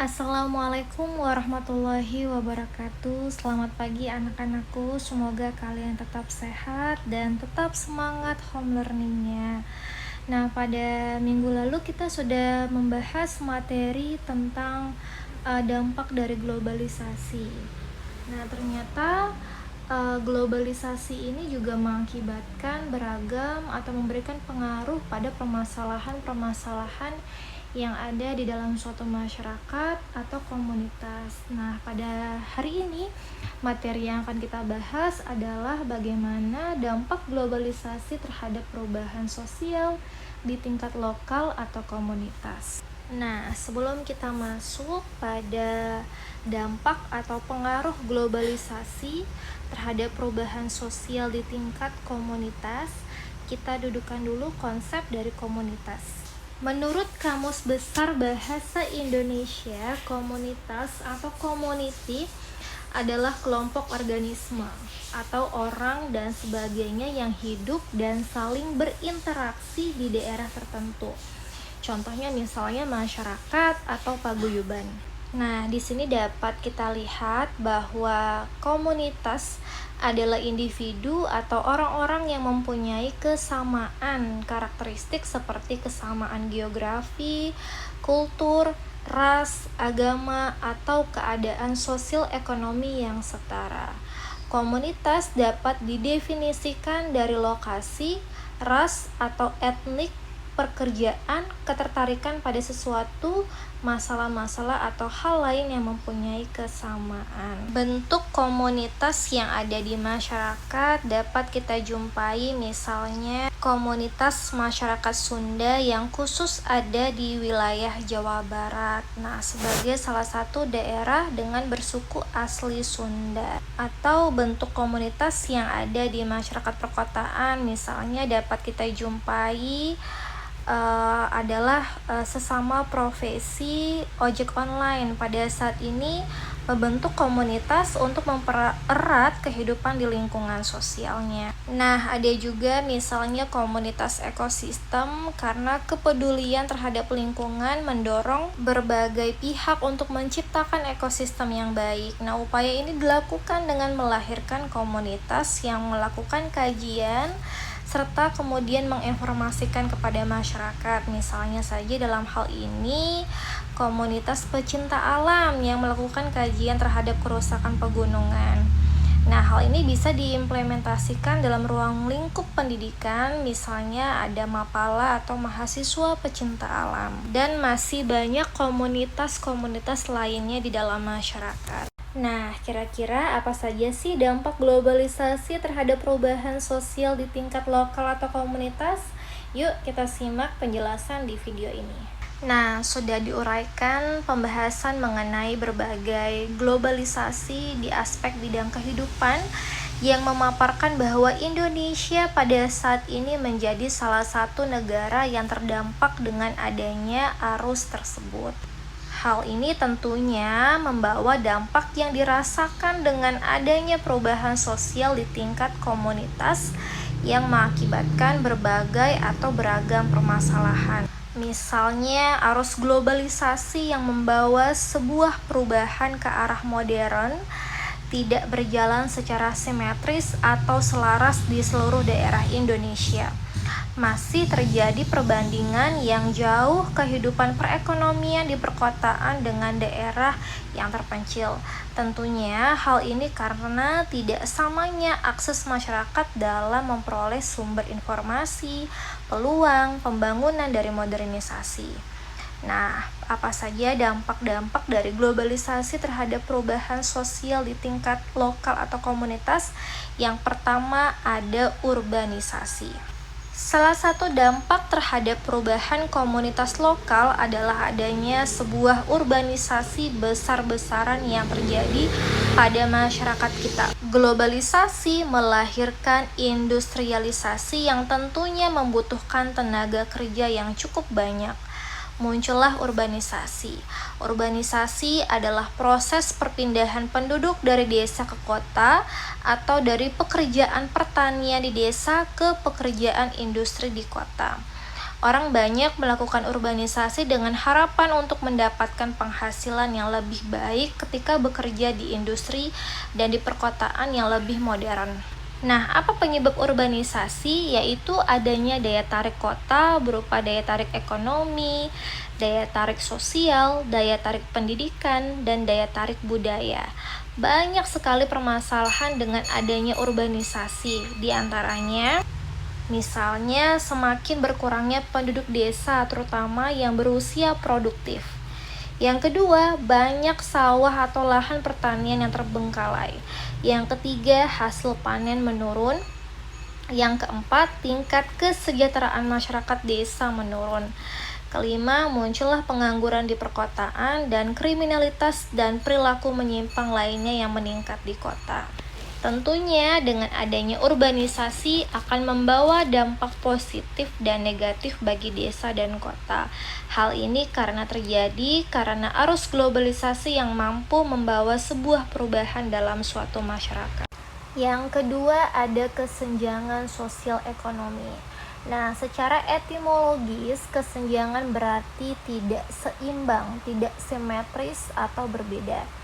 Assalamualaikum warahmatullahi wabarakatuh. Selamat pagi anak-anakku. Semoga kalian tetap sehat dan tetap semangat home learningnya. Nah, pada minggu lalu kita sudah membahas materi tentang dampak dari globalisasi. Nah, ternyata globalisasi ini juga mengakibatkan beragam atau memberikan pengaruh pada permasalahan-permasalahan yang ada di dalam suatu masyarakat atau komunitas. Nah, pada hari ini materi yang akan kita bahas adalah bagaimana dampak globalisasi terhadap perubahan sosial di tingkat lokal atau komunitas. Nah, sebelum kita masuk pada dampak atau pengaruh globalisasi terhadap perubahan sosial di tingkat komunitas, kita dudukkan dulu konsep dari komunitas. Menurut Kamus Besar Bahasa Indonesia, komunitas atau community adalah kelompok organisme atau orang dan sebagainya yang hidup dan saling berinteraksi di daerah tertentu. Contohnya misalnya masyarakat atau paguyuban. Nah, di sini dapat kita lihat bahwa komunitas adalah individu atau orang-orang yang mempunyai kesamaan karakteristik seperti kesamaan geografi, kultur, ras, agama, atau keadaan sosial ekonomi yang setara. Komunitas dapat didefinisikan dari lokasi, ras, atau etnik, pekerjaan, ketertarikan pada sesuatu, masalah-masalah atau hal lain yang mempunyai kesamaan. Bentuk komunitas yang ada di masyarakat dapat kita jumpai misalnya komunitas masyarakat Sunda yang khusus ada di wilayah Jawa Barat. Nah, sebagai salah satu daerah dengan bersuku asli Sunda. Atau bentuk komunitas yang ada di masyarakat perkotaan misalnya dapat kita jumpai adalah sesama profesi ojek online pada saat ini membentuk komunitas untuk mempererat kehidupan di lingkungan sosialnya. Nah, ada juga misalnya komunitas ekosistem karena kepedulian terhadap lingkungan mendorong berbagai pihak untuk menciptakan ekosistem yang baik. Nah, upaya ini dilakukan dengan melahirkan komunitas yang melakukan kajian serta kemudian menginformasikan kepada masyarakat. Misalnya saja dalam hal ini komunitas pecinta alam yang melakukan kajian terhadap kerusakan pegunungan. Nah, hal ini bisa diimplementasikan dalam ruang lingkup pendidikan, misalnya ada Mapala atau mahasiswa pecinta alam. Dan masih banyak komunitas-komunitas lainnya di dalam masyarakat. Nah, kira-kira apa saja sih dampak globalisasi terhadap perubahan sosial di tingkat lokal atau komunitas? Yuk kita simak penjelasan di video ini. Nah, sudah diuraikan pembahasan mengenai berbagai globalisasi di aspek bidang kehidupan yang memaparkan bahwa Indonesia pada saat ini menjadi salah satu negara yang terdampak dengan adanya arus tersebut. Hal ini tentunya membawa dampak yang dirasakan dengan adanya perubahan sosial di tingkat komunitas yang mengakibatkan berbagai atau beragam permasalahan. Misalnya arus globalisasi yang membawa sebuah perubahan ke arah modern tidak berjalan secara simetris atau selaras di seluruh daerah Indonesia. Masih terjadi perbandingan yang jauh kehidupan perekonomian di perkotaan dengan daerah yang terpencil. Tentunya hal ini karena tidak samanya akses masyarakat dalam memperoleh sumber informasi, peluang, pembangunan dari modernisasi. Nah, apa saja dampak-dampak dari globalisasi terhadap perubahan sosial di tingkat lokal atau komunitas? Yang pertama ada urbanisasi. Salah satu dampak terhadap perubahan komunitas lokal adalah adanya sebuah urbanisasi besar-besaran yang terjadi pada masyarakat kita. Globalisasi melahirkan industrialisasi yang tentunya membutuhkan tenaga kerja yang cukup banyak. Muncullah urbanisasi. Urbanisasi adalah proses perpindahan penduduk dari desa ke kota atau dari pekerjaan pertanian di desa ke pekerjaan industri di kota. Orang banyak melakukan urbanisasi dengan harapan untuk mendapatkan penghasilan yang lebih baik ketika bekerja di industri dan di perkotaan yang lebih modern. Nah, apa penyebab urbanisasi? Yaitu adanya daya tarik kota berupa daya tarik ekonomi, daya tarik sosial, daya tarik pendidikan, dan daya tarik budaya. Banyak sekali permasalahan dengan adanya urbanisasi, di antaranya misalnya, semakin berkurangnya penduduk desa, terutama yang berusia produktif. Yang kedua, banyak sawah atau lahan pertanian yang terbengkalai. Yang ketiga, hasil panen menurun. Yang keempat, tingkat kesejahteraan masyarakat desa menurun. Kelima, muncullah pengangguran di perkotaan dan kriminalitas dan perilaku menyimpang lainnya yang meningkat di kota. Tentunya dengan adanya urbanisasi akan membawa dampak positif dan negatif bagi desa dan kota. Hal ini karena terjadi karena arus globalisasi yang mampu membawa sebuah perubahan dalam suatu masyarakat. Yang kedua, ada kesenjangan sosial ekonomi. Nah, secara etimologis, kesenjangan berarti tidak seimbang, tidak simetris atau berbeda.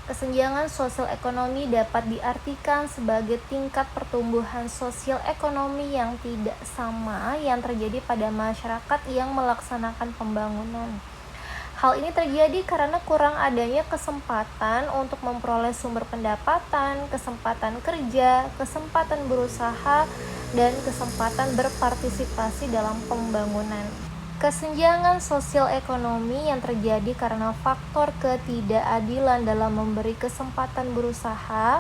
Kesenjangan sosial ekonomi dapat diartikan sebagai tingkat pertumbuhan sosial ekonomi yang tidak sama yang terjadi pada masyarakat yang melaksanakan pembangunan. Hal ini terjadi karena kurang adanya kesempatan untuk memperoleh sumber pendapatan, kesempatan kerja, kesempatan berusaha, dan kesempatan berpartisipasi dalam pembangunan. Kesenjangan sosial ekonomi yang terjadi karena faktor ketidakadilan dalam memberi kesempatan berusaha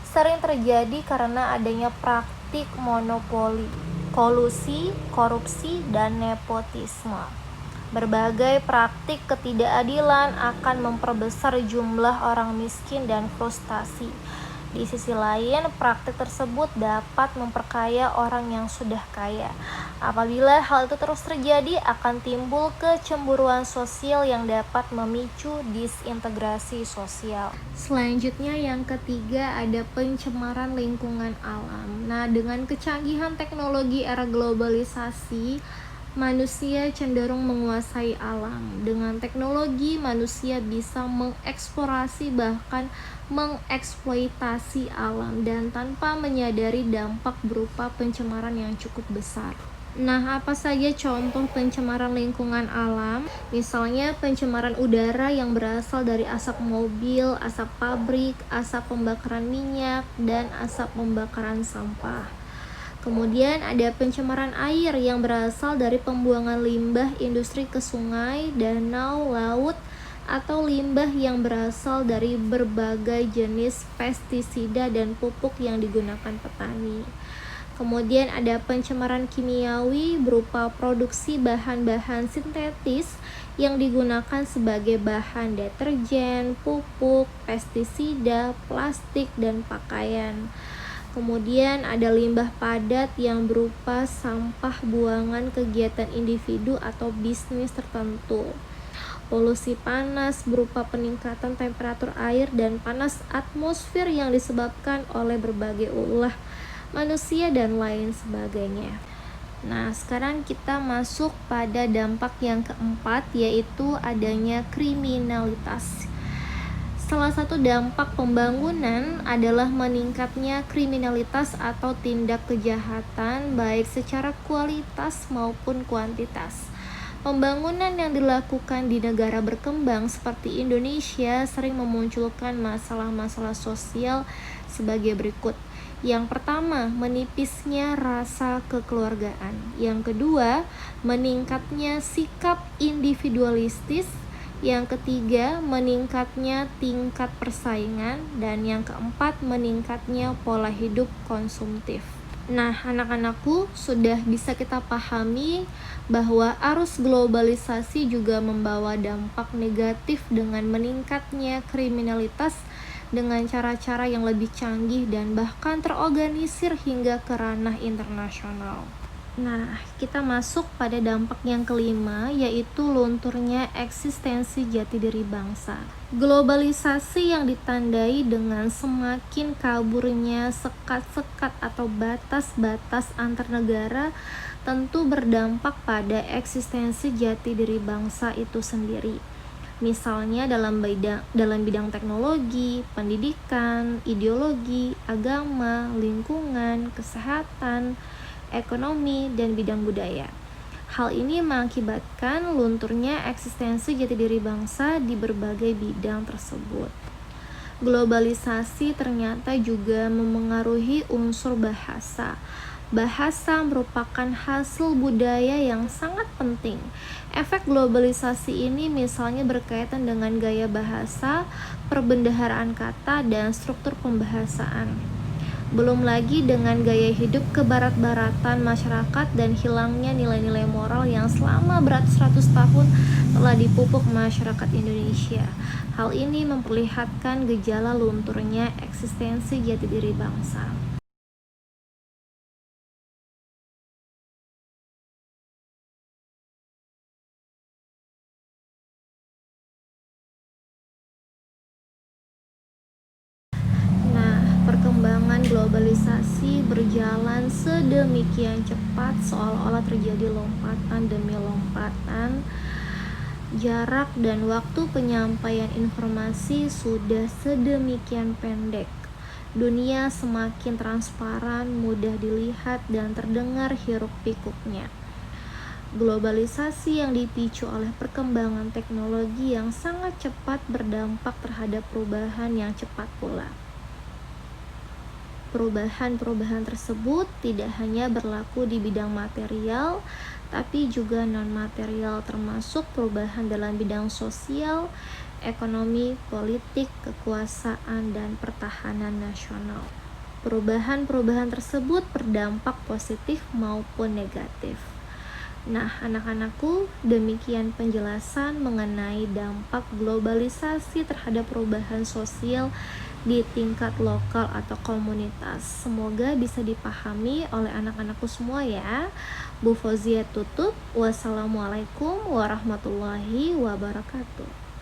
sering terjadi karena adanya praktik monopoli, kolusi, korupsi, dan nepotisme. Berbagai praktik ketidakadilan akan memperbesar jumlah orang miskin dan frustasi. Di sisi lain, praktik tersebut dapat memperkaya orang yang sudah kaya. Apabila hal itu terus terjadi, akan timbul kecemburuan sosial yang dapat memicu disintegrasi sosial. Selanjutnya yang ketiga, ada pencemaran lingkungan alam. Nah, dengan kecanggihan teknologi era globalisasi, manusia cenderung menguasai alam. Dengan teknologi, manusia bisa mengeksplorasi bahkan mengeksploitasi alam dan tanpa menyadari dampak berupa pencemaran yang cukup besar. Nah, apa saja contoh pencemaran lingkungan alam? Misalnya pencemaran udara yang berasal dari asap mobil, asap pabrik, asap pembakaran minyak, dan asap pembakaran sampah. Kemudian ada pencemaran air yang berasal dari pembuangan limbah industri ke sungai, danau, laut, atau limbah yang berasal dari berbagai jenis pestisida dan pupuk yang digunakan petani. Kemudian ada pencemaran kimiawi berupa produksi bahan-bahan sintetis yang digunakan sebagai bahan deterjen, pupuk, pestisida, plastik, dan pakaian. Kemudian ada limbah padat yang berupa sampah buangan kegiatan individu atau bisnis tertentu. Polusi panas berupa peningkatan temperatur air dan panas atmosfer yang disebabkan oleh berbagai ulah manusia dan lain sebagainya. Nah, sekarang kita masuk pada dampak yang keempat, yaitu adanya kriminalitas. Salah satu dampak pembangunan adalah meningkatnya kriminalitas atau tindak kejahatan baik secara kualitas maupun kuantitas. Pembangunan yang dilakukan di negara berkembang seperti Indonesia sering memunculkan masalah-masalah sosial sebagai berikut. Yang pertama, menipisnya rasa kekeluargaan. Yang kedua, meningkatnya sikap individualistis. Yang ketiga, meningkatnya tingkat persaingan. Dan yang keempat, meningkatnya pola hidup konsumtif. Nah, anak-anakku, sudah bisa kita pahami bahwa arus globalisasi juga membawa dampak negatif dengan meningkatnya kriminalitas dengan cara-cara yang lebih canggih dan bahkan terorganisir hingga ke ranah internasional. Nah, kita masuk pada dampak yang kelima, yaitu lunturnya eksistensi jati diri bangsa. Globalisasi yang ditandai dengan semakin kaburnya sekat-sekat atau batas-batas antar negara tentu berdampak pada eksistensi jati diri bangsa itu sendiri. Misalnya dalam bidang teknologi, pendidikan, ideologi, agama, lingkungan, kesehatan, ekonomi, dan bidang budaya. Hal ini mengakibatkan lunturnya eksistensi jati diri bangsa di berbagai bidang tersebut. Globalisasi ternyata juga memengaruhi unsur bahasa. Bahasa merupakan hasil budaya yang sangat penting. Efek globalisasi ini misalnya berkaitan dengan gaya bahasa, perbendaharaan kata, dan struktur pembahasaan. Belum lagi dengan gaya hidup kebarat-baratan masyarakat dan hilangnya nilai-nilai moral yang selama beratus-ratus tahun telah dipupuk masyarakat Indonesia. Hal ini memperlihatkan gejala lunturnya eksistensi jati diri bangsa. Nah, perkembangan globalisasi berjalan sedemikian cepat seolah-olah terjadi lompatan demi lompatan. Jarak dan waktu penyampaian informasi sudah sedemikian pendek. Dunia semakin transparan, mudah dilihat dan terdengar hiruk-pikuknya. Globalisasi yang dipicu oleh perkembangan teknologi yang sangat cepat berdampak terhadap perubahan yang cepat pula. Perubahan-perubahan tersebut tidak hanya berlaku di bidang material, tapi juga non-material, termasuk perubahan dalam bidang sosial, ekonomi, politik, kekuasaan, dan pertahanan nasional. Perubahan-perubahan tersebut berdampak positif maupun negatif. Nah, anak-anakku, demikian penjelasan mengenai dampak globalisasi terhadap perubahan sosial di tingkat lokal atau komunitas. Semoga bisa dipahami oleh anak-anakku semua ya. Bu Fauzia tutup. Wassalamualaikum warahmatullahi wabarakatuh.